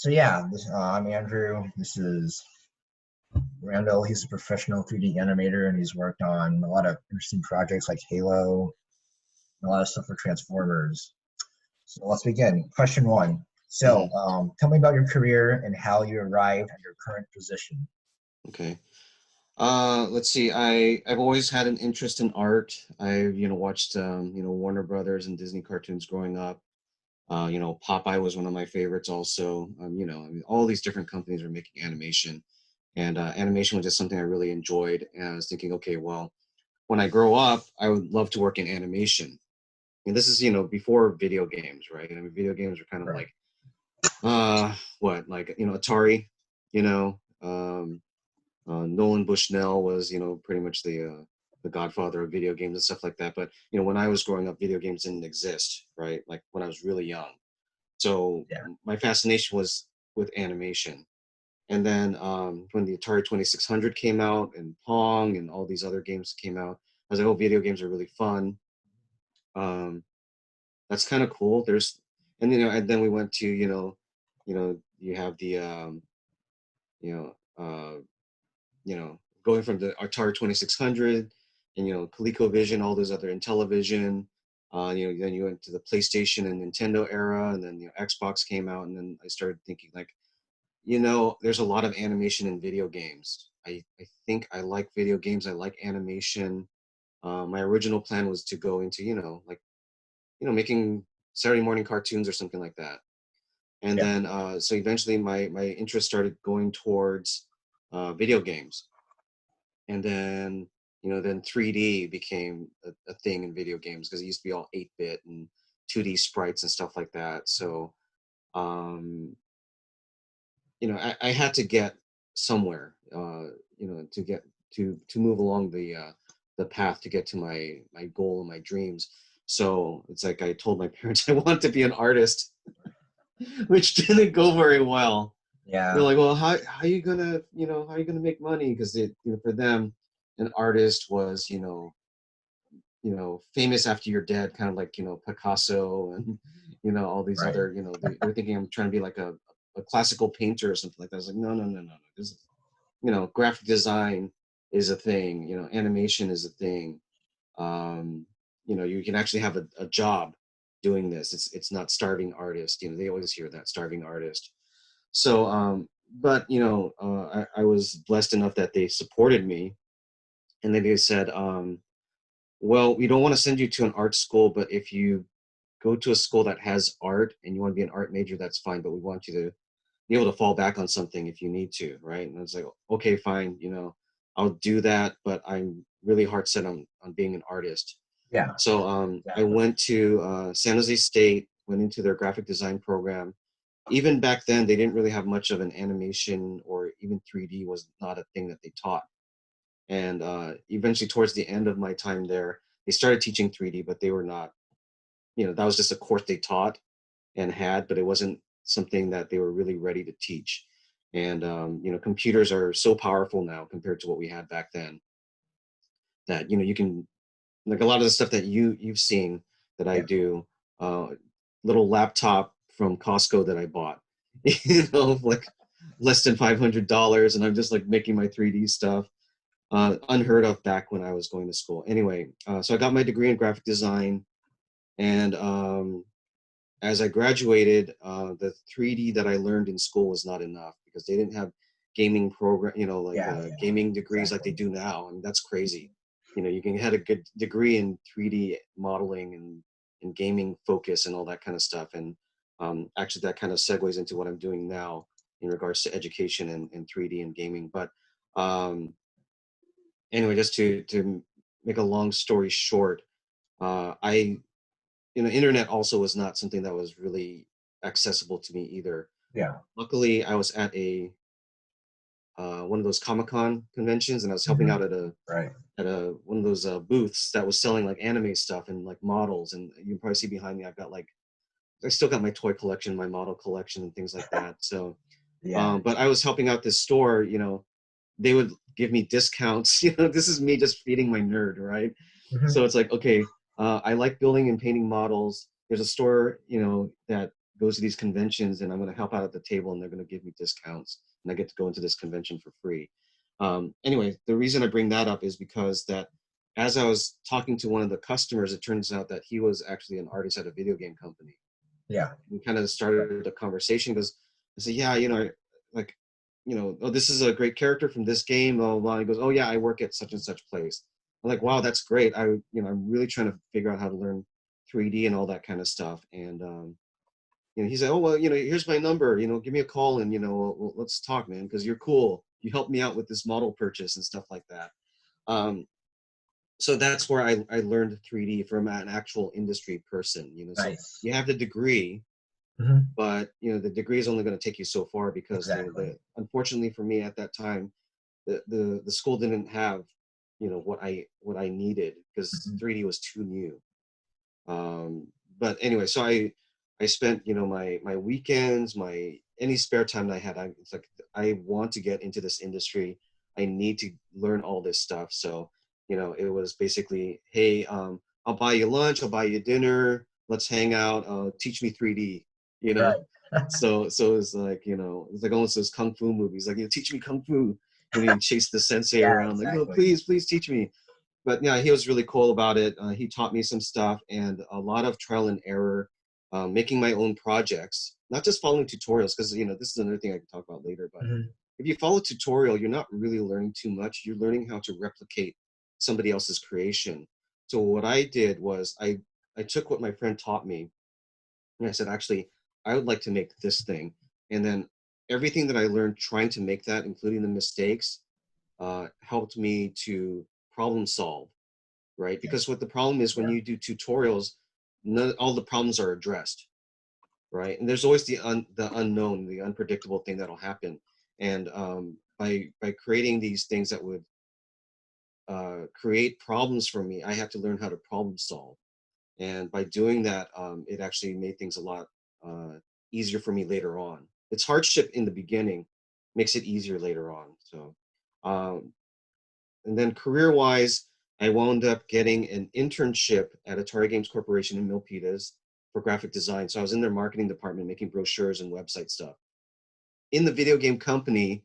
So yeah, I'm Andrew. This is Randall. He's a professional 3D animator, and he's worked on a lot of interesting projects like Halo and a lot of stuff for Transformers. So let's begin. Question one. So, hmm tell me about your career and how you arrived at your current position. Okay. Let's see. I've always had an interest in art. I watched Warner Brothers and Disney cartoons growing up. Popeye was one of my favorites also. I mean, all these different companies were making animation, and animation was just something I really enjoyed. And I was thinking, okay, well, when I grow up, I would love to work in animation. And this is before video games, right? I mean, video games are kind of Right. like what like Atari, you know. Nolan Bushnell was, pretty much the godfather of video games and stuff like that. But when I was growing up, video games didn't exist, right? Like when I was really young. So Yeah. my fascination was with animation. And then when the Atari 2600 came out and Pong and all these other games came out, I was like, oh, video games are really fun. Um, that's kind of cool. And then we went to, you have the, you know, uh, going from the Atari 2600 and, ColecoVision, all those other Intellivision, then you went to the PlayStation and Nintendo era, and then, Xbox came out, and then I started thinking like, there's a lot of animation in video games. I think I like video games. I like animation. My original plan was to go into, like, making Saturday morning cartoons or something like that. And Yeah. then, so eventually my interest started going towards video games. And then then 3D became a thing in video games because it used to be all 8-bit and 2D sprites and stuff like that. So um I had to get somewhere, to get to move along the path to get to my goal and my dreams. So it's like I told my parents I want to be an artist, which didn't go very well. They're Yeah. like, well, how you gonna, how you gonna make money? Because for them, an artist was, famous after you're dead, kind of like, Picasso and, all these Right. other, they're thinking I'm trying to be like a classical painter or something like that. I was like, no, no, no, no, no. This is, graphic design is a thing, animation is a thing. Um, you can actually have a job doing this. It's not starving artist. They always hear that, starving artist. So, but I was blessed enough that they supported me, and then they said, well, we don't want to send you to an art school, but if you go to a school that has art and you want to be an art major, that's fine. But we want you to be able to fall back on something if you need to, right? And I was like, okay, fine, I'll do that, but I'm really hard set on being an artist. Yeah. So I Exactly. went to San Jose State, went into their graphic design program. Even back then, they didn't really have much of an animation, or even 3D was not a thing that they taught. And eventually, towards the end of my time there, they started teaching 3D, but they were not, that was just a course they taught and had, but it wasn't something that they were really ready to teach. And computers are so powerful now compared to what we had back then, that you can, like, a lot of the stuff that you've seen that I Yeah. do, uh, little laptop from Costco that I bought, like less than $500, and I'm just like making my 3D stuff. Unheard of back when I was going to school. Anyway, so I got my degree in graphic design, and as I graduated, the 3D that I learned in school was not enough because they didn't have gaming program, like Yeah. Yeah. gaming degrees like they Exactly. do now. I mean, that's crazy. You can have a good degree in 3D modeling and gaming focus and all that kind of stuff. And actually, that kind of segues into what I'm doing now in regards to education and 3D and gaming. But um, anyway, just to make a long story short, I internet also was not something that was really accessible to me either. Yeah. Luckily, I was at a one of those Comic-Con conventions, and I was helping Hmm. out at a Right. one of those booths that was selling like anime stuff and like models. And you can probably see behind me, I've got like, I still got my toy collection, my model collection, and things like that. So, Yeah. but I was helping out this store. They would give me discounts. This is me just feeding my nerd, right? Hmm. So it's like, okay, I like building and painting models. There's a store, that goes to these conventions, and I'm going to help out at the table, and they're going to give me discounts, and I get to go into this convention for free. Anyway, the reason I bring that up is because that as I was talking to one of the customers, it turns out that he was actually an artist at a video game company. Yeah. We kind of started a conversation because I said, yeah, like, oh, this is a great character from this game, blah, blah, blah. He goes, oh yeah, I work at such and such place. I'm like, wow, that's great. I'm really trying to figure out how to learn 3D and all that kind of stuff. And, he said, oh, well, here's my number, give me a call and, let's talk, man, because you're cool. You helped me out with this model purchase and stuff like that. So that's where I learned 3D from an actual industry person, so Nice. you have the degree, but the degree is only going to take you so far because Exactly. unfortunately for me at that time, the school didn't have what I needed because 3D was too new. But anyway, so I spent my weekends, my any spare time that I had, it's like I want to get into this industry. I need to learn all this stuff. So it was basically, hey, I'll buy you lunch, I'll buy you dinner, let's hang out, teach me 3D, Right. so it's like it's like almost those kung fu movies, like teach me kung fu, you chase the sensei Yeah, around, like exactly. please teach me. But yeah, he was really cool about it. He taught me some stuff and a lot of trial and error, making my own projects, not just following tutorials, because this is another thing I can talk about later. But if you follow tutorial, you're not really learning too much. You're learning how to replicate somebody else's creation. So what I did was I took what my friend taught me, and I said, actually, I would like to make this thing. And then everything that I learned trying to make that, including the mistakes, helped me to problem solve, right? Because what the problem is when Yeah. you do tutorials, all the problems are addressed, right? And there's always the unknown, the unpredictable thing that'll happen. And by creating these things that would create problems for me, I had to learn how to problem solve. And by doing that, it actually made things a lot easier for me later on. It's hardship in the beginning, makes it easier later on. So, um, and then career-wise, I wound up getting an internship at Atari Games Corporation in Milpitas for graphic design. So I was in their marketing department making brochures and website stuff. In the video game company,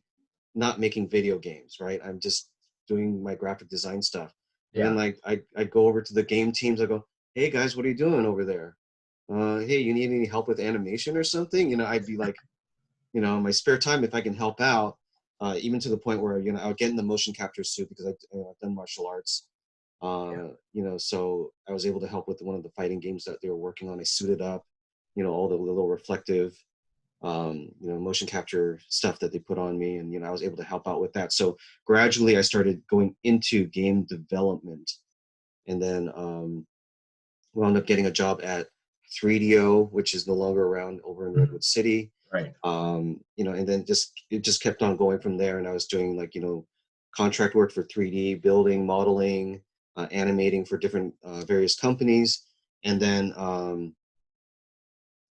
not making video games, right? I'm just doing my graphic design stuff. And then Yeah. like I go over to the game teams, I go, hey guys, what are you doing over there? Hey, you need any help with animation or something? I'd be like, in my spare time, if I can help out, even to the point where, I would get in the motion capture suit because I've done martial arts. Yeah. So I was able to help with one of the fighting games that they were working on. I suited up, all the little reflective, motion capture stuff that they put on me. And, I was able to help out with that. So gradually I started going into game development, and then wound up getting a job at 3DO, which is no longer around, over in Redwood City. Right. And then it just kept on going from there. And I was doing like, contract work for 3D, building, modeling, animating for different various companies. And then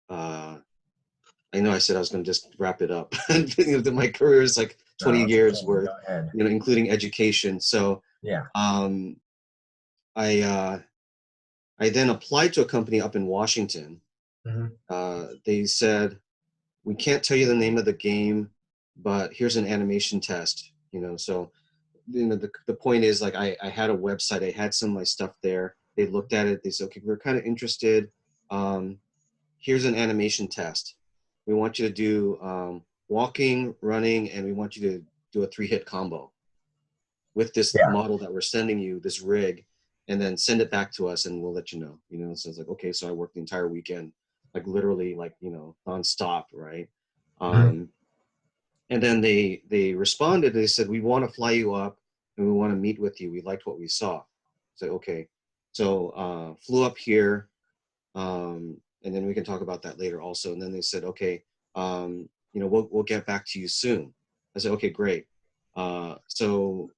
I know I said I was going to just wrap it up. My career is like No, 20 it's years okay. worth, Go ahead. including education. So Yeah. um, I then applied to a company up in Washington. They said, we can't tell you the name of the game, but here's an animation test. So the point is, like, I had a website, I had some of my stuff there. They looked at it, they said, okay, we're kind of interested. Here's an animation test. We want you to do walking, running, and we want you to do a 3-hit combo with this Yeah. model that we're sending you, this rig, and then send it back to us and we'll let you know. So it's like, okay, so I worked the entire weekend, like literally, like, nonstop, right? um, and then they responded, they said, we want to fly you up and we want to meet with you, we liked what we saw. So okay, so flew up here, and then we can talk about that later also. And then they said, okay, we'll get back to you soon. I said, okay, great. So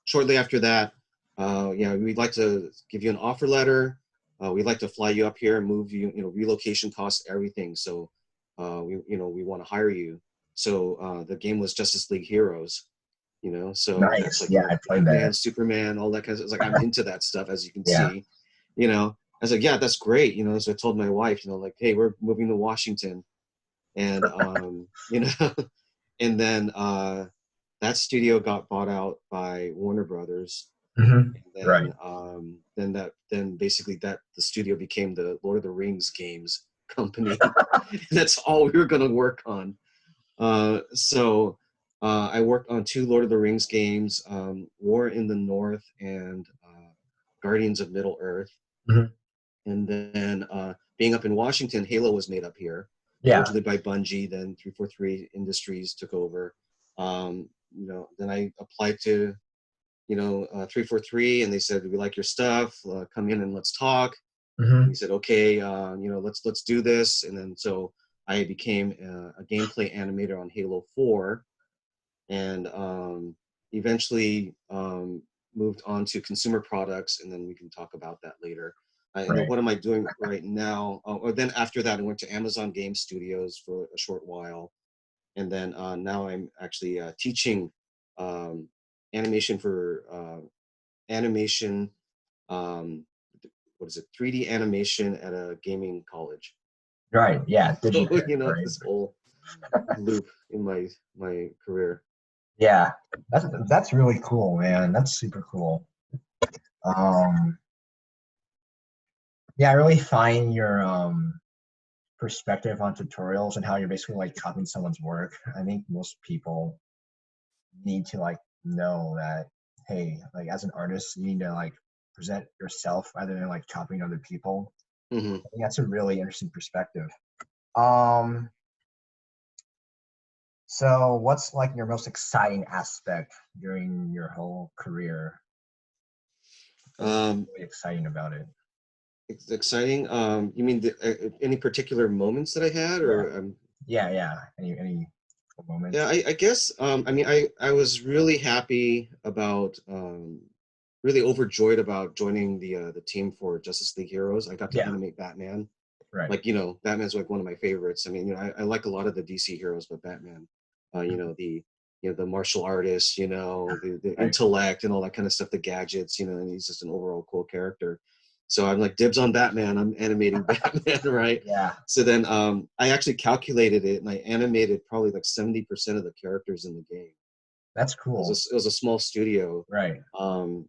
shortly after that, we'd like to give you an offer letter. We'd like to fly you up here and move you, relocation costs, everything. So we want to hire you. So the game was Justice League Heroes. So that's Nice. like, Yeah, I played Batman, that. Superman, all that kind of stuff. It's like, I'm into that stuff, as you can Yeah. see. I was like, yeah, that's great. So I told my wife, like, hey, we're moving to Washington. and and then that studio got bought out by Warner Brothers, Hmm. Right. and then basically that the studio became the Lord of the Rings games company. And that's all we were going to work on. I worked on two Lord of the Rings games, War in the North and Guardians of Middle Earth. Hmm. And then being up in Washington, Halo was made up here, Yeah. originally by Bungie. Then 343 Industries took over. Then I applied to 343, and they said, we like your stuff. Come in and let's talk. And he Hmm. said, okay, let's do this. And then so I became a gameplay animator on Halo 4, and eventually moved on to consumer products, and then we can talk about that later. And then Right. what am I doing right now? Or then after that, I went to Amazon Game Studios for a short while, and then now I'm actually teaching um, animation for animation. Um, what is it? 3D animation at a gaming college. Right. Yeah. So Digicrit. Right. this whole loop in my career. Yeah. That's really cool, man. That's super cool. Um, yeah, I really find your perspective on tutorials and how you're basically like copying someone's work. I think most people need to like know that, hey, like as an artist, you need to like present yourself rather than like copying other people. Hmm. I think that's a really interesting perspective. Um, so what's like your most exciting aspect during your whole career? What's Um, really exciting about it? it's exciting. You mean any particular moments that I had, Yeah, or yeah. Any cool yeah, moments? I guess. I mean, I was really happy about, really overjoyed about joining the team for Justice League Heroes. I got to Yeah, animate Batman. right. Like, Batman's like one of my favorites. I mean, I like a lot of the DC heroes, but Batman, the martial artist, the Right. intellect and all that kind of stuff, the gadgets, and he's just an overall cool character. So I'm like, dibs on Batman. I'm animating Batman, right? Yeah, So then I actually calculated it, and I animated probably like 70% of the characters in the game. that's It was cool. it was a small studio, Right. um,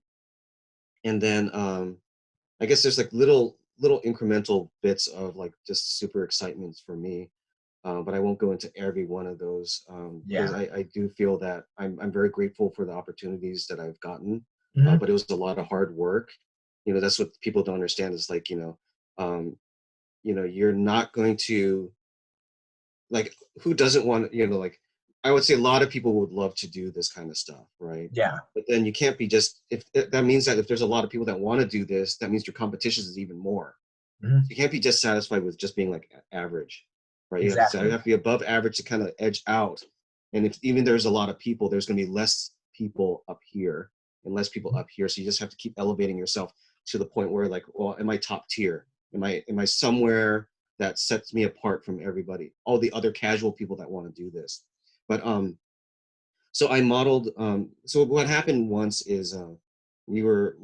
and then I guess there's like little incremental bits of like just super excitements for me, but I won't go into every one of those, because Yeah. I do feel that I'm very grateful for the opportunities that I've gotten, Hmm. but it was a lot of hard work. That's what people don't understand is like, um, you're not going to, like, who doesn't want, like, I would say a lot of people would love to do this kind of stuff, right? Yeah. But then you can't be just, if that means that if there's a lot of people that want to do this, that means your competition is even more. So Hmm. you can't be just satisfied with just being like average, right? You Exactly. have to be above average to kind of edge out. And if even there's a lot of people, there's going to be less people up here and less people up here. So you just have to keep elevating yourself to the point where, like, well, am I top tier? Am I somewhere that sets me apart from everybody, all the other casual people that want to do this? But so I modeled. So what happened once is we were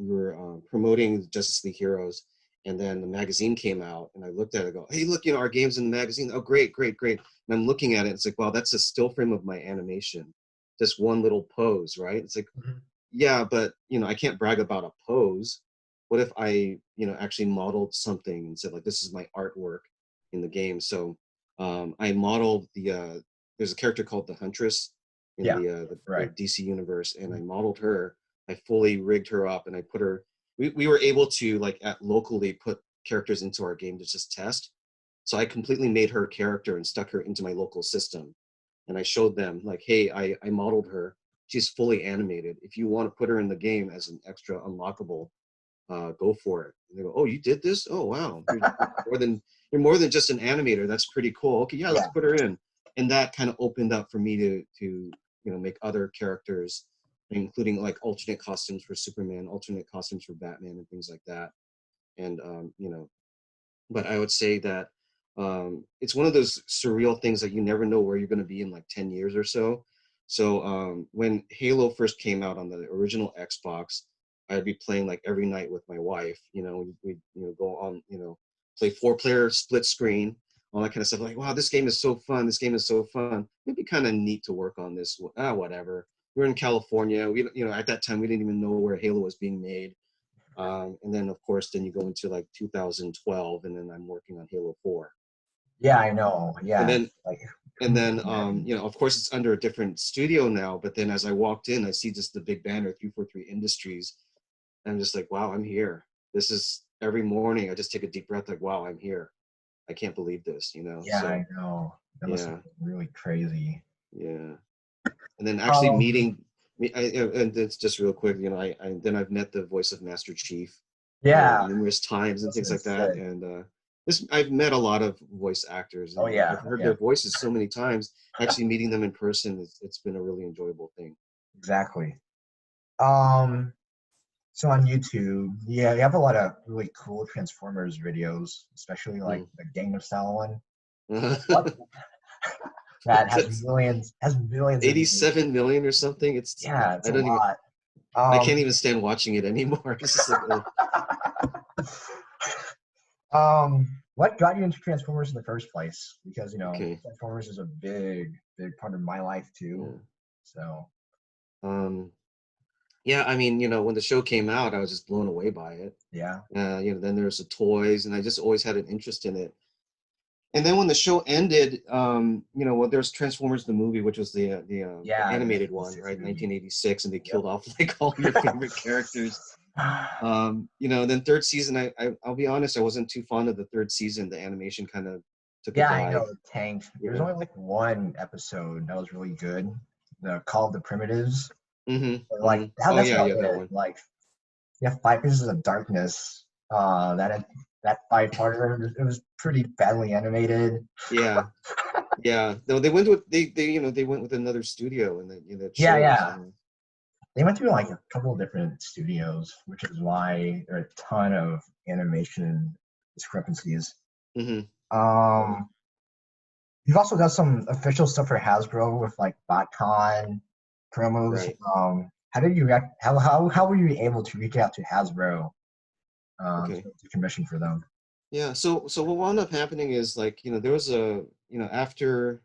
promoting Justice League Heroes, and then the magazine came out, and I looked at it, and go, hey, look, our game's in the magazine. Oh, great, great, great. And I'm looking at it, it's like, wow, that's a still frame of my animation, just one little pose, right? It's like, Hmm. yeah, but I can't brag about a pose. What if I actually modeled something and said, like, this is my artwork in the game? So I modeled there's a character called the Huntress in Yeah. the Right. DC universe, and I modeled her. I fully rigged her up, and I put her. We were able to, like, at locally put characters into our game to just test. So I completely made her character and stuck her into my local system, and I showed them, like, hey, I modeled her. She's fully animated. If you want to put her in the game as an extra unlockable, go for it. And they go, oh, you did this? Oh, wow. You're more than just an animator. That's pretty cool. Okay, yeah, let's Yeah. put her in. And that kind of opened up for me to make other characters, including like alternate costumes for Superman, alternate costumes for Batman, and things like that. And but I would say that it's one of those surreal things that you never know where you're going to be in like 10 years or so. So when Halo first came out on the original Xbox, I'd be playing like every night with my wife. We go on, play 4-player split screen all that kind of stuff. Like, wow, this game is so fun. This game is so fun. It'd be kind of neat to work on this. Whatever. We're in California. We, at that time we didn't even know where Halo was being made. And then of course, then you go into like 2012, and then I'm working on Halo 4. Yeah, I know. And Yeah, then like and who then could imagine? of course it's under a different studio now. But then as I walked in, I see just the big banner 343 Industries. And I'm just like, wow, I'm here. This is every morning. I just take a deep breath, like, wow, I'm here. I can't believe this, Yeah, I So know. That must have yeah, been really crazy. yeah. And then actually Um, meeting me, and it's just real quick, then I've met the voice of Master Chief, yeah, numerous times and that's things been like that. sick. And I've met a lot of voice actors, Oh and yeah, I've heard yeah, their voices so many times. Actually meeting them in person, it's been a really enjoyable thing. exactly. Um, so on YouTube, yeah, you have a lot of really cool Transformers videos, especially like Mm. the Gangnam Style one. What that That's has millions of views. 87 million or something. Yeah, it's I a don't even, lot. I can't Um, even stand watching it anymore. It's just like, what got you into Transformers in the first place? Because okay, Transformers is a big, big part of my life too. yeah. So Um, yeah, I mean, when the show came out, I was just blown away by it. yeah, Then there's the toys, and I just always had an interest in it. And then when the show ended, well, there's Transformers the movie, which was the yeah, the animated one, 1986 right, movie. 1986, and they Yep. killed off like all your favorite characters. Then third season, I'll be honest, I wasn't too fond of the third season. The animation kind of took a Yeah, I know dive. it tanked. There's Yeah. only like one episode that was really good. The Call of the Primitives. But, like Oh that's yeah, about yeah, that it. one. Like yeah, Five Faces of Darkness. That five parter it was pretty badly animated. Yeah, yeah. No, they went with they went with another studio, and that Yeah, shows. yeah. They went through like a couple of different studios, which is why there are a ton of animation discrepancies. Mm-hmm. Yeah. Um, you've also done some official stuff for Hasbro with like BotCon promos. Right. How did you react? How were you able to reach out to Hasbro Okay. to commission for them? Yeah. So what wound up happening is, like, there was after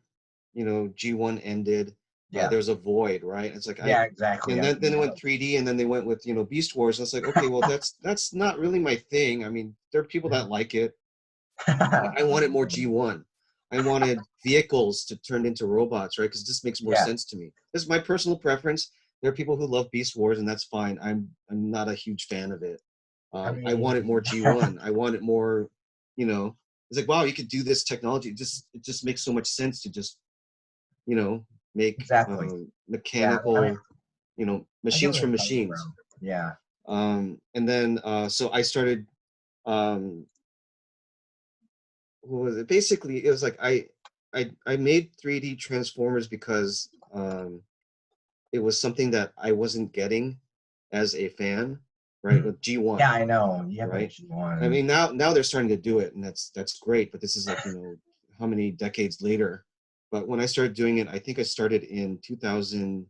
G1 ended, Yeah, there was a void, right? It's like yeah, exactly. and I then it remember went 3D, and then they went with Beast Wars. And it's like, okay, well, that's not really my thing. I mean, there are people that like it. I wanted more G1. I wanted vehicles to turn into robots, right? Because this makes more yeah, sense to me. This is my personal preference. There are people who love Beast Wars, and that's fine. I'm not a huge fan of it. I I wanted mean, more G1. I wanted more, you know. It's like, wow, you could do this technology. It just makes so much sense to just, you know, make exactly. Yeah, mechanical, I get machines where from you're coming machines. from. Yeah. And then so I started. Um, what was it? Basically, it was like I made 3D Transformers because it was something that I wasn't getting as a fan, right? With Yeah, G1, I know. You have a right? I G1. mean, now they're starting to do it, and that's great. But this is like, how many decades later? But when I started doing it, I think I started in 2000.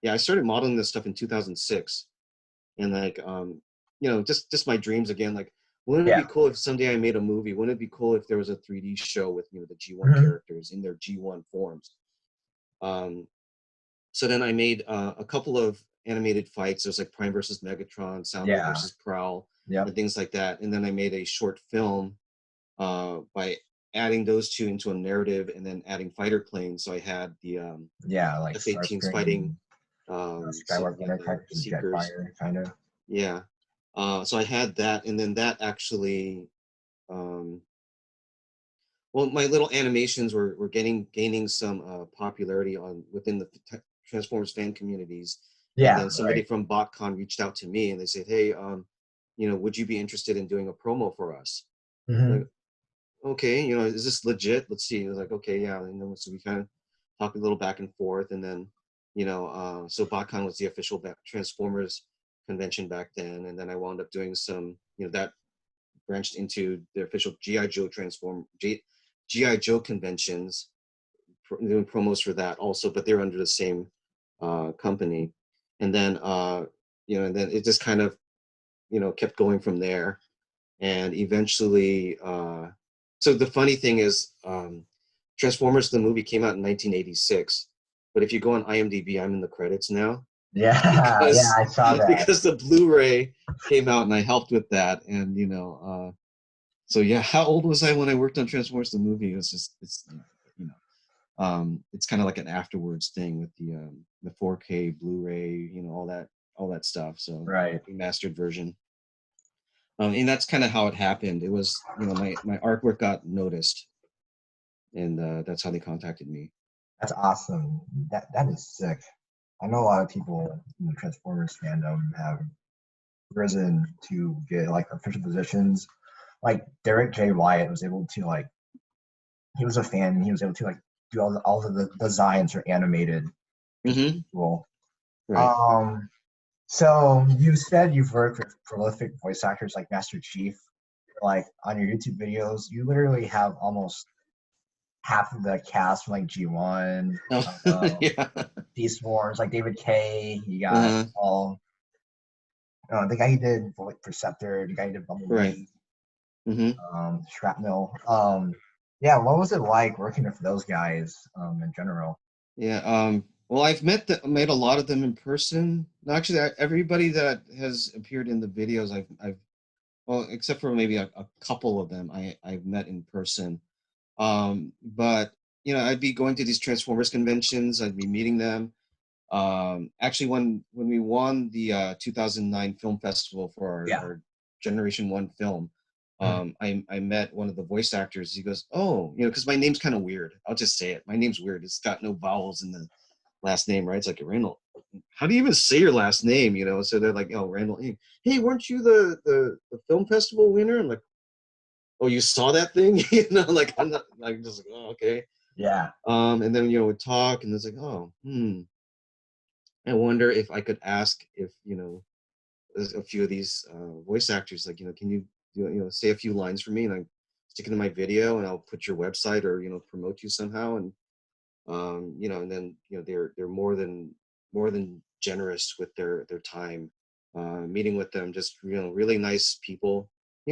Yeah, I started modeling this stuff in 2006, and like just my dreams again. Like, wouldn't it Yeah. be cool if someday I made a movie? Wouldn't it be cool if there was a 3D show with the G1 Mhm. characters in their G1 forms? um so then I made a couple of animated fights. There's like Prime versus Megatron, Soundwave Yeah. versus Prowl, Yep. and things like that. And then I made a short film by adding those two into a narrative, and then adding fighter planes. So I had the Yeah, like F-18s fighting Starscream, Skywalker yeah, the Intercrackers, Seekers. Jetfire, kind of. Yeah. So I had that, and then that actually, um, well, my little animations were gaining some popularity on within the Transformers fan communities, and Yeah, then somebody right. from BotCon reached out to me, and they said, "Hey, would you be interested in doing a promo for us?" Hmm. Like, okay, is this legit? Let's see. I was like, okay, yeah. And then so we kind of talked a little back and forth, and then so BotCon was the official Transformers convention back then, and then I wound up doing some, that branched into the official GI Joe conventions, doing promos for that also, but they're under the same company. And then and then it just kind of kept going from there, and eventually So the funny thing is, Transformers the movie came out in 1986, but if you go on IMDb, I'm in the credits now Yeah, yeah, because I saw that. because the Blu-ray came out and I helped with that, and so yeah, how old was I when I worked on Transformers the movie? It was just you know it's kind of like an afterwards thing with the 4K Blu-ray, all that stuff. So Right. remastered version. And that's kind of how it happened. It was, my artwork got noticed, and that's how they contacted me. That's awesome. That is sick. I know a lot of people in the Transformers fandom have risen to get like official positions. Like Derek J. Wyatt was able to like he was a fan and he was able to like do all of the designs are animated. It's Hmm. pretty cool. Right. Um so you said you've worked with prolific voice actors like Master Chief. Like on your YouTube videos, you literally have almost half of the cast from like G1, Oh, yeah. Beast Wars, like David K. You got Uh-huh. all the guy who did like Perceptor, the guy who did Right. Bumblebee, Hmm. Shrapnel. Yeah, what was it like working with those guys in general? Yeah. Well, I've met a lot of them in person. No, actually, everybody that has appeared in the videos, I've well, except for maybe a couple of them, I've met in person. But I'd be going to these Transformers conventions. I'd be meeting them. Actually, when we won the 2009 film festival for Yeah. our Generation One film, Mhm. I met one of the voice actors. He goes, "Oh, because my name's kind of weird. I'll just say it. My name's weird. It's got no vowels in the last name, right? It's like Randall. How do you even say your last name? So they're like, oh, Randall. Hey, weren't you the film festival winner? I'm like, oh, you saw that thing? Like I'm not like just like, oh, okay. Yeah. And then we talk, and it's like, oh, I wonder if I could ask if a few of these voice actors, like, can you say a few lines for me, and I stick it in my video, and I'll put your website or promote you somehow, and and then they're more than generous with their time. Meeting with them, just really nice people,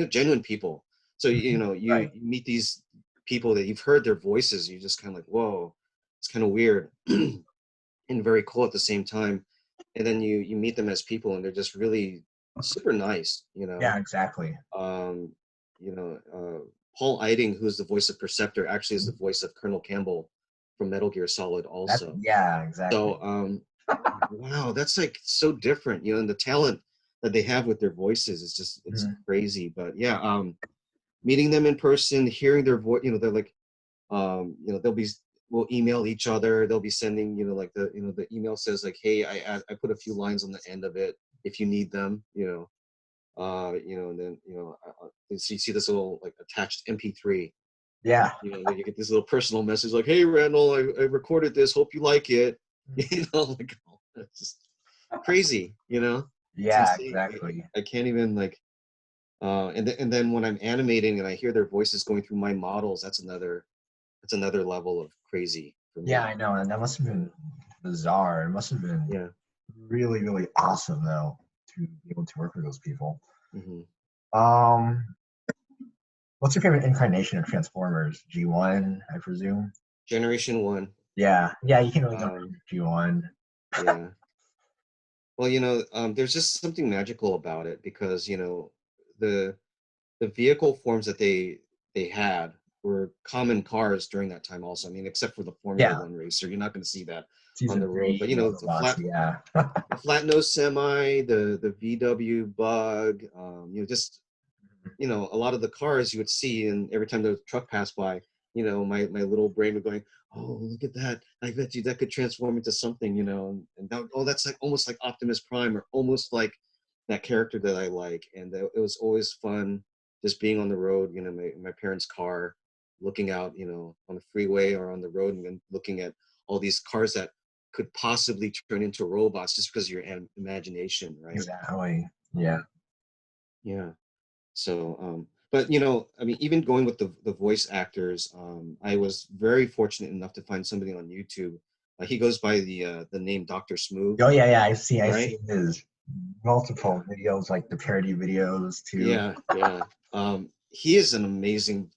genuine people. So Mhm. you Right. meet these people that you've heard their voices, you just kind of like, whoa, it's kind of weird and very cool at the same time. And then you meet them as people, and they're just really super nice. Yeah, exactly. Um, Paul Eiding, who's the voice of Perceptor, actually is the voice of Colonel Campbell from Metal Gear Solid That's also. yeah, exactly. So wow, that's like so different, and the talent that they have with their voices is just, it's Mhm. crazy. But yeah, meeting them in person, hearing their voice, they're like, they'll be, we'll email each other. They'll be sending, like the email says like, hey, I put a few lines on the end of it if you need them, and then so you see this little like attached MP3. Yeah. Then you get this little personal message like, hey, Randall, I recorded this, hope you like it. Like, oh, it's just crazy. It's Yeah, insane. exactly. I can't even like, and then when I'm animating and I hear their voices going through my models, that's another level of crazy for Yeah, me. I know, and that must have been bizarre. It must have been Yeah. really, really awesome though to be able to work with those people. Hmm. Um, what's your favorite incarnation of Transformers? G1, I presume. Generation One. Yeah, yeah, you can really go Um, wrong with G1. yeah. Well, there's just something magical about it because the the vehicle forms that they had were common cars during that time also. I mean, except for the Formula Yeah, One racer, you're not going to see that on season the road. But three, Autobots. Yeah, the flat nose semi, the VW Bug, just a lot of the cars you would see, and every time the truck passed by, my little brain would going, oh, look at that! I bet you that could transform into something, and that, oh, that's like almost like Optimus Prime, or almost like that character that I like. And it was always fun just being on the road, my parents' car, looking out, on the freeway or on the road, and then looking at all these cars that could possibly turn into robots just because of your imagination, right? exactly. Yeah, Um, yeah. So, but I mean, even going with the voice actors, I was very fortunate enough to find somebody on YouTube. He goes by the name Dr. Smooth, oh yeah, yeah. I right? see his multiple videos, like the parody videos too. Yeah, yeah. He is an amazing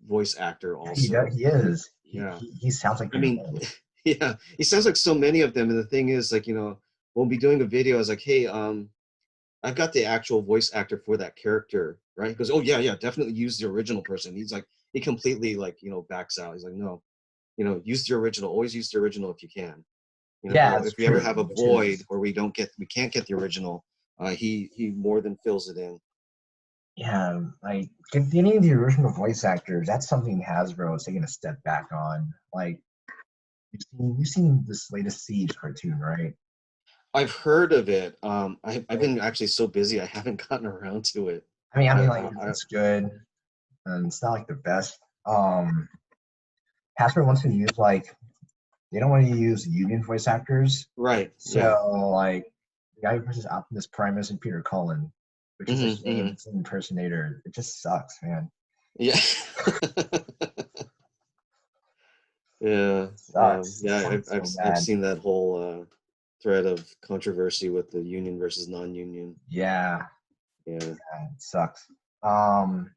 voice actor Yeah, he does. also. He is. Yeah. He sounds like I an mean, old. yeah, he sounds like so many of them. And the thing is, like, we'll be doing a video. I was like, hey, I've got the actual voice actor for that character, right? He goes, oh yeah, yeah, definitely use the original person. He's like, he completely like, backs out. He's like, no, use the original. Always use the original if you can. Yeah, it's If we ever true. have a Which void is where we can't get the original, he more than fills it in. yeah, like getting the original voice actors. That's something Hasbro is taking a step back on. Like you've seen this latest Siege cartoon, right? I've heard of it. I've Like, been actually so busy I haven't gotten around to it. like I it's good, and it's not like the best. Um, Hasbro wants to use like they don't want to use union voice actors. Right. Yeah. So like the guy who voices Optimus Primus and Peter Cullen, which is a shame. Hmm. It's an impersonator. It just sucks, man. Yeah. Yeah. It sucks. It Yeah. sucks so I've bad. seen that whole thread of controversy with the union versus non-union. Yeah, Yeah. it sucks. Um,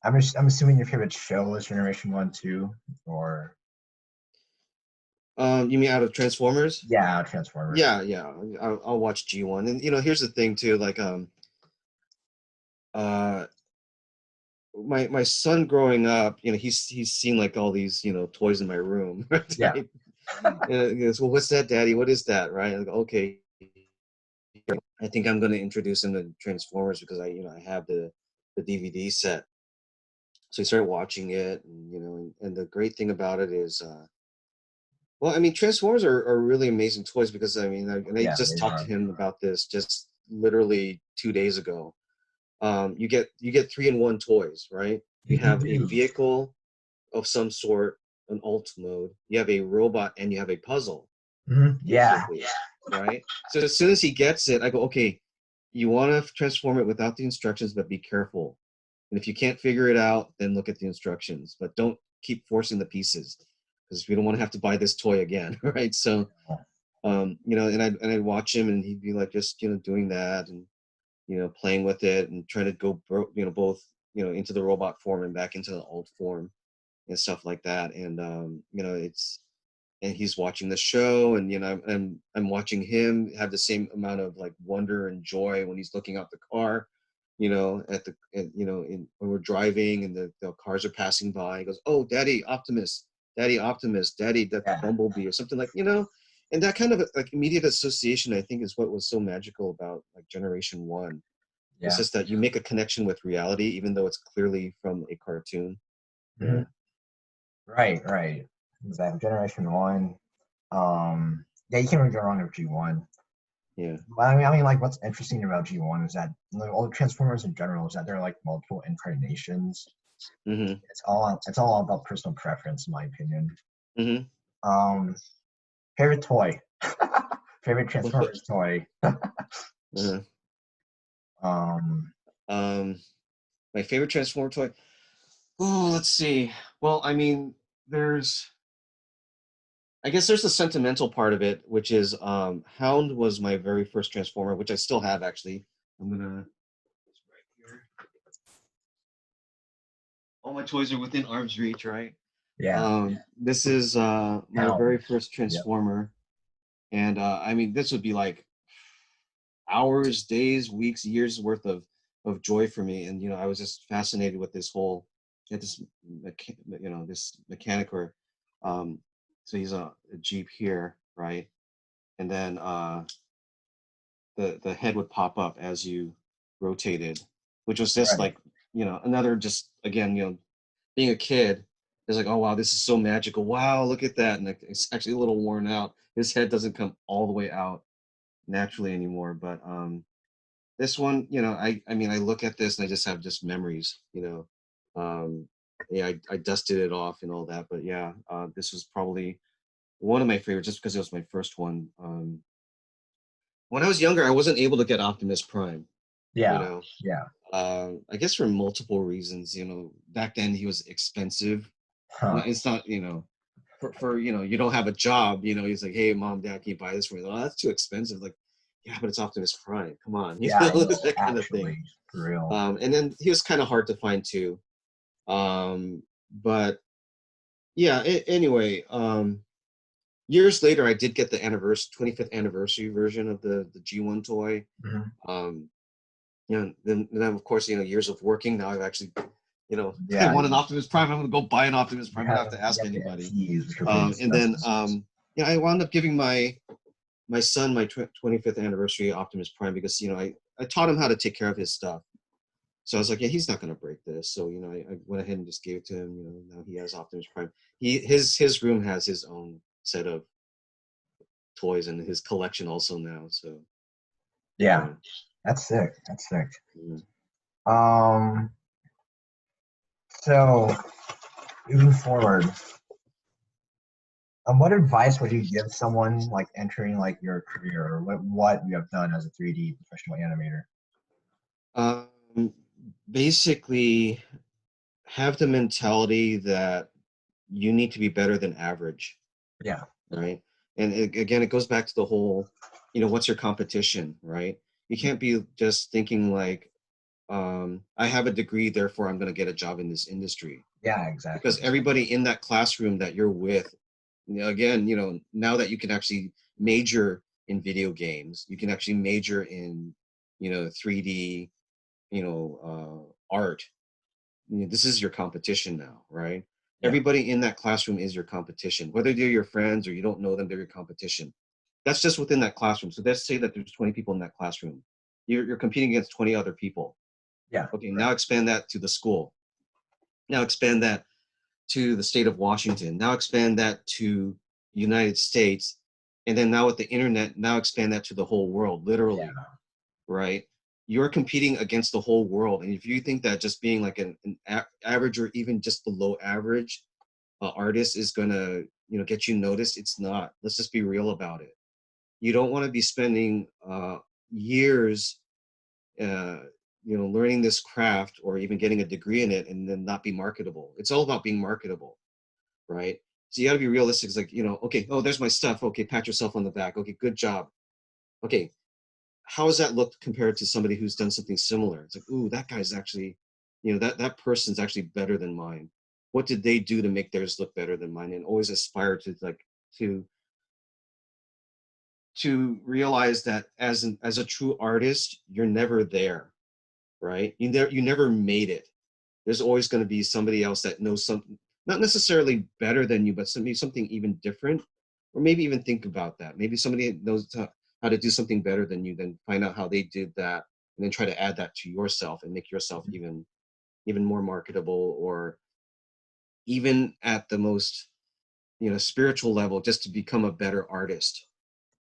I'm assuming your favorite show is Generation One, Two, or You mean out of Transformers? yeah, Transformers. Yeah. Yeah. I'll watch G1. And here's the thing too. Like uh, my son growing up, he's seen like all these toys in my room, Yeah, right? And he goes, well, what's that, Daddy? What is that, right? I go, okay, I think I'm going to introduce him to Transformers because I have the DVD set. So he started watching it, and and the great thing about it is, well, I mean, Transformers are really amazing toys because and I yeah, just they talked to are. him about this just literally 2 days ago. You get 3-in-1 toys, right? You You have a do. vehicle of some sort, an alt mode. You have a robot, and you have a puzzle, Yeah, basically, right? So as soon as he gets it, I go, okay, you want to transform it without the instructions, but be careful. And if you can't figure it out, then look at the instructions, but don't keep forcing the pieces because we don't want to have to buy this toy again, right? So, and I'd watch him, and he'd be like, just doing that, and playing with it, and trying to go, both, into the robot form and back into the alt form and stuff like that. And and he's watching the show, and I'm watching him have the same amount of like wonder and joy when he's looking out the car, when we're driving and the cars are passing by. He goes, oh, Daddy Optimus, Daddy Optimus, Daddy, that's yeah, Bumblebee, or something, like, and that kind of like immediate association, I think, is what was so magical about like Generation One. It's yeah. just that you make a connection with reality even though it's clearly from a cartoon. hmm Yeah. Right, right. Exactly. Generation One. Yeah, you can't really go wrong with G1. Yeah. But like, what's interesting about G1 is that like, all the Transformers in general is that they're like multiple incarnations. Hmm. It's all about personal preference, in my opinion. Hmm. Um, favorite toy, favorite Transformers toy. uh Um, um my favorite Transformer toy. Oh, let's see. Well, I mean, there's I guess there's the sentimental part of it, which is Hound was my very first Transformer, which I still have actually. I'm gonna it's right here. All my toys are within arm's reach, right? yeah, This is my very Hound. first Yep. Transformer, and this would be like hours, days, weeks, years worth of joy for me. And I was just fascinated with this whole, this this mechanic where, um, so he's a Jeep here, right? And then the head would pop up as you rotated, which was just Right. like another, just again, being a kid. It's like, oh wow, this is so magical. Wow, look at that. And it's actually a little worn out. His head doesn't come all the way out naturally anymore. But this one, I look at this and I just have just memories. Yeah, I dusted it off and all that. But yeah, this was probably one of my favorites just because it was my first one. When I was younger, I wasn't able to get Optimus Prime. You Yeah. know, Yeah. I guess for multiple reasons. Back then he was expensive. Huh. It's not, for you don't have a job. He's like, hey, mom, dad, can you buy this for me? Oh, that's too expensive. Like, yeah, but it's Optimus Prime. Come on, Yeah, I know. that kind of thing. Actually, for real. And then he was kind of hard to find too. But yeah, anyway, years later, I did get the 25th anniversary version of the G1 toy. Mhm. Um, then of course, years of working, now I've actually, I Yeah, want an Optimus Prime. I'm gonna go buy an Optimus you Prime. I don't have have to ask the anybody. FTs, which are pretty And then, expensive. yeah, I wound up giving my son my 25th anniversary Optimus Prime because I taught him how to take care of his stuff. So I was like, yeah, he's not gonna break this. So I went ahead and just gave it to him. Now he has Optimus Prime. His room has his own set of toys and his collection also now. So Yeah, yeah. that's sick. That's sick. Yeah. Um, so moving forward, what advice would you give someone like entering like your career, or what you have done as a 3D professional animator? Um, Basically, have the mentality that you need to be better than average, Yeah, right? And again, it goes back to the whole, what's your competition, right? You can't be just thinking like, I have a degree, therefore I'm going to get a job in this industry. yeah, exactly. Because everybody in that classroom that you're with, again, now that you can actually major in video games, you can actually major in, 3D, art. This is your competition now, right? Yeah, Everybody in that classroom is your competition. Whether they're your friends or you don't know them, they're your competition. That's just within that classroom. So let's say that there's 20 people in that classroom. You're competing against 20 other people. yeah, Okay, right. now expand that to the school. Now expand that to the state of Washington. Now expand that to the United States. And then now with the internet, now expand that to the whole world, Yeah, literally, right? You're competing against the whole world. And if you think that just being like an average or even just below average artist is going to, get you noticed, it's not. Let's just be real about it. You don't want to be spending years uh, learning this craft or even getting a degree in it and then not be marketable. It's all about being marketable, right? So you got to be realistic. It's like, okay, oh, there's my stuff. Okay, pat yourself on the back. Okay, good job. Okay, how does that look compared to somebody who's done something similar? It's like, ooh, that guy's actually, that person's actually better than mine. What did they do to make theirs look better than mine? And always aspire to to to realize that as a true artist, you're never there, right? You never made it. There's always going to be somebody else that knows something, not necessarily better than you, but something even different, or maybe even think about that. Maybe somebody knows how to do something better than you, then find out how they did that, and then try to add that to yourself and make yourself even more marketable, or even at the most spiritual level, just to become a better artist,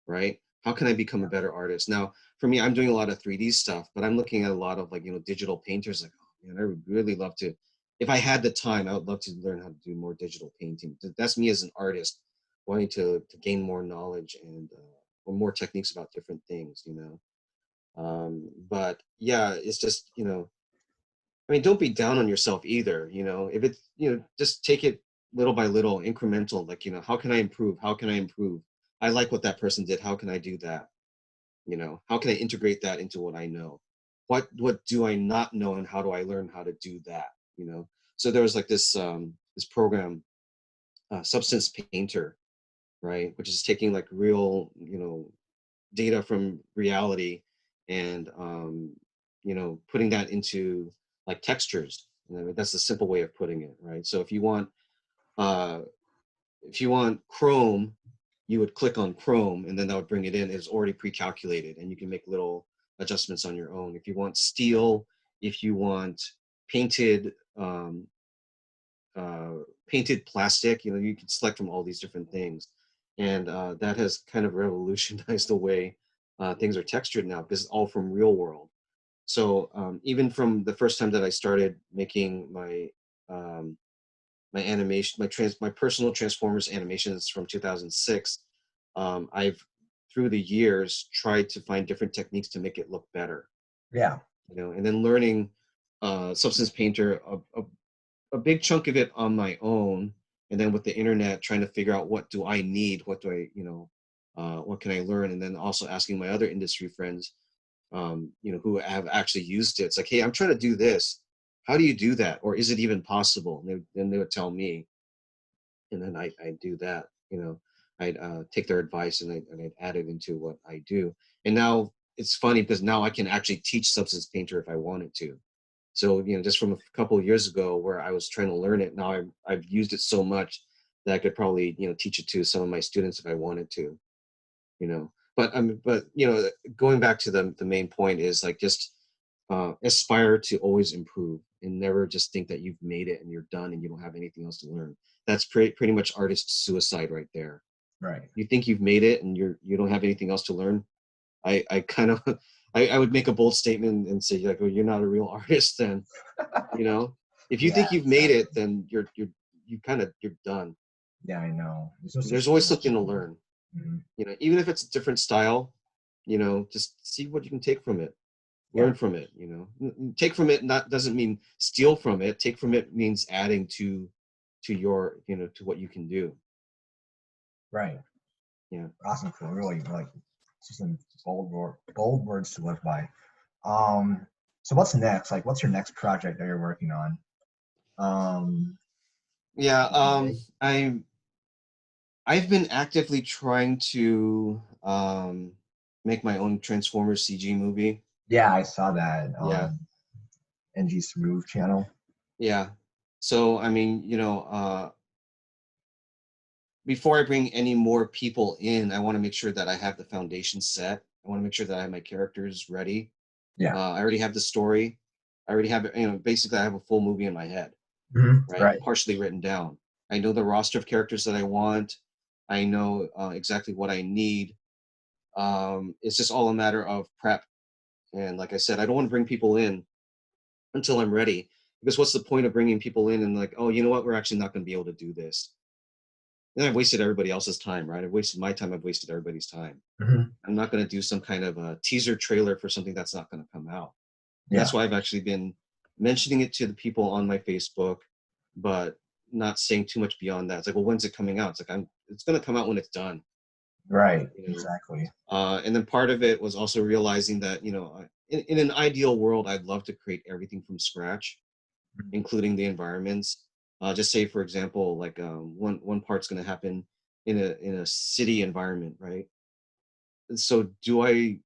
right? How can I become a better artist? Now, for me, I'm doing a lot of 3D stuff, but I'm looking at a lot of digital painters. Like, oh man, I would really love to. If I had the time, I would love to learn how to do more digital painting. That's me as an artist, wanting to gain more knowledge and or more techniques about different things. But yeah, it's just I mean, don't be down on yourself either. If it's just take it little by little, incremental. Like how can I improve? How can I improve? I like what that person did. How can I do that? How can I integrate that into what I know? What do I not know, and how do I learn how to do that? So there was like this program, Substance Painter, right, which is taking like real data from reality and putting that into like textures. That's a simple way of putting it, right? So uh, if you want Chrome, you would click on Chrome and then that would bring it in. It's already pre-calculated and you can make little adjustments on your own. If you want steel, if you want painted uh, painted plastic, you can select from all these different things. And that has kind of revolutionized the way things are textured now because it's all from real world. So even from the first time that I started making um, my animation, my personal Transformers animations from 2006. I've through the years tried to find different techniques to make it look better. yeah, And then learning Substance Painter, a big chunk of it on my own, and then with the internet trying to figure out what do I need, what do I, what can I learn, and then also asking my other industry friends, who have actually used it. It's like, hey, I'm trying to do this. how do you do that, or is it even possible? And then they would tell me, and then I do that. I'd take their advice and I'd add it into what I do. And now it's funny because now I can actually teach Substance Painter if I wanted to. So just from a couple of years ago where I was trying to learn it, now I've used it so much that I could probably teach it to some of my students if I wanted to. But going back to the main point is like just aspire to always improve and never just think that you've made it and you're done and you don't have anything else to learn. That's pretty much artist suicide right there. Right. You think you've made it and you don't have anything else to learn. I kind of I would make a bold statement and say like, oh, you're not a real artist then. you know if you Yeah, think you've made it, exactly. then you're done. Yeah, I know. There's no such There's thing always as something to learn. Mhm. Even if it's a different style, just see what you can take from it, Yeah, learn from it. Take from it not doesn't mean steal from it. Take from it means adding to your to what you can do. right. Yeah. Awesome, cool. Really like just some bold words to live by. Um, so what's next? Like, what's your next project that you're working on? Um, Yeah. anything big? I've been actively trying to make my own Transformers CG movie. Yeah, I saw that Yeah. on NG Smooth channel. Yeah. So I mean, before I bring any more people in, I want to make sure that I have the foundation set. I want to make sure that I have my characters ready. Yeah. I already have the story. I already have, basically I have a full movie in my head, right? Right. Partially written down. I know the roster of characters that I want. I know exactly what I need. It's just all a matter of prep. And like I said, I don't want to bring people in until I'm ready. Because what's the point of bringing people in and like, oh, you know what? We're actually not going to be able to do this. Then I've wasted everybody else's time, right? I've wasted my time. I've wasted everybody's time. Hmm. I'm not going to do some kind of a teaser trailer for something that's not going to come out. And that's Yeah. why I've actually been mentioning it to the people on my Facebook, but not saying too much beyond that. It's like, well, when's it coming out? It's like it's going to come out when it's done. Right. You know. Exactly. And then part of it was also realizing that in an ideal world, I'd love to create everything from scratch, including the environments. Just say, for example, like one part's going to happen in a city environment, right? And so do I,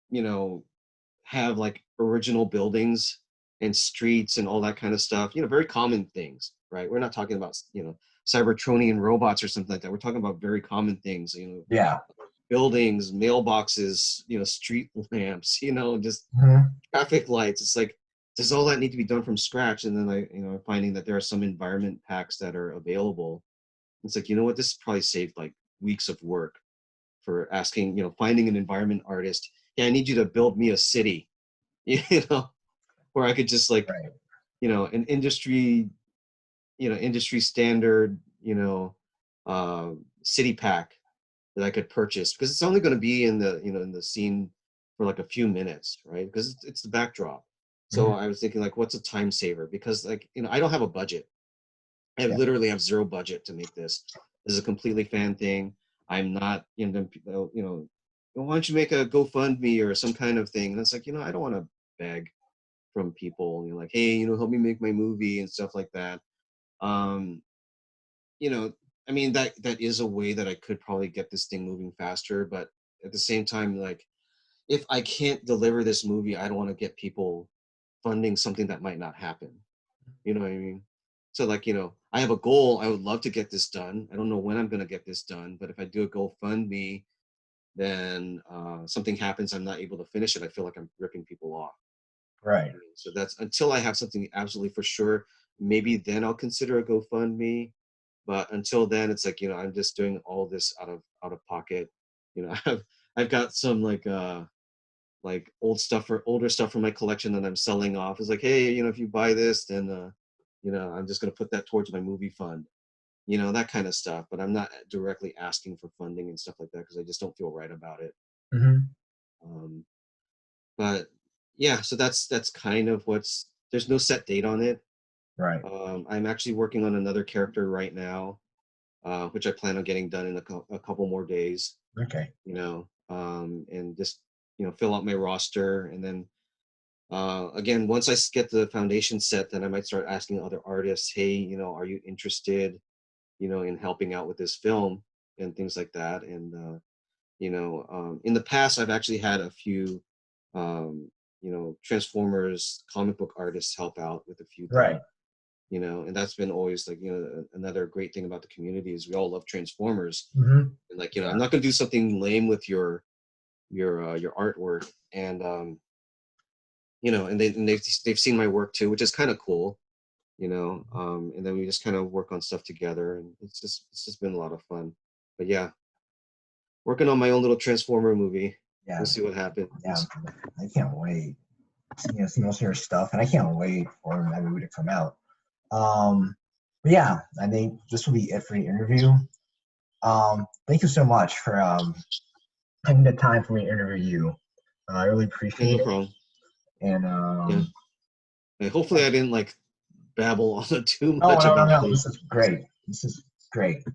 you know, have like original buildings and streets and all that kind of stuff? Very common things, right? We're not talking about Cybertronian robots or something like that. We're talking about very common things. Yeah. Buildings, mailboxes, street lamps, just Hmm. traffic lights. It's like, does all that need to be done from scratch? And then I'm finding that there are some environment packs that are available. It's like, you know what, this probably saved like weeks of work for asking, finding an environment artist. Yeah, I need you to build me a city, you know, where I could just like, Right. an industry standard, city pack that I could purchase because it's only going to be in the scene for like a few minutes, right? Because it's the backdrop. So Hmm. I was thinking like, what's a time saver? Because like, I don't have a budget. I Yeah. literally have zero budget to make this. This is a completely fan thing. I'm not, why don't you make a GoFundMe or some kind of thing? And it's like, I don't want to beg from people, like, hey, help me make my movie and stuff like that. Um, you know, I mean, that is a way that I could probably get this thing moving faster, but at the same time, like, if I can't deliver this movie, I don't want to get people funding something that might not happen. You know what I mean? So like, I have a goal. I would love to get this done. I don't know when I'm going to get this done, but if I do a GoFundMe, then something happens, I'm not able to finish it. I feel like I'm ripping people off. Right. So that's until I have something absolutely for sure. Maybe then I'll consider a GoFundMe. But until then, it's like, I'm just doing all this out of pocket. I've got some like older stuff from my collection that I'm selling off. It's like, hey, if you buy this, then I'm just gonna put that towards my movie fund. That kind of stuff. But I'm not directly asking for funding and stuff like that because I just don't feel right about it. Hmm. Um, but yeah, so that's kind of there's no set date on it. Right. I'm actually working on another character right now, which I plan on getting done in a couple more days. Okay. And just fill out my roster, and then Again, once I get the foundation set, then I might start asking other artists, hey, are you interested, in helping out with this film and things like that. And in the past, I've actually had a few, Transformers comic book artists help out with a few things. Right. And that's been always like, another great thing about the community is we all love Transformers. Hmm. And like, I'm Yeah. not gonna do something lame with your artwork. And and they've seen my work too, which is kind of cool. And then we just kind of work on stuff together, and it's just been a lot of fun. But yeah, working on my own little Transformer movie. Yeah. We'll see what Yeah. happens. I can't wait. See most of your stuff, and I can't wait for that movie to come out. But yeah, I think this will be it for the interview. Thank you so much for taking the time for me to interview you. I really Yeah, no appreciate it. problem. And Yeah. And hopefully I didn't like babble on too no, much no, no, about no. things. This is great. This is great.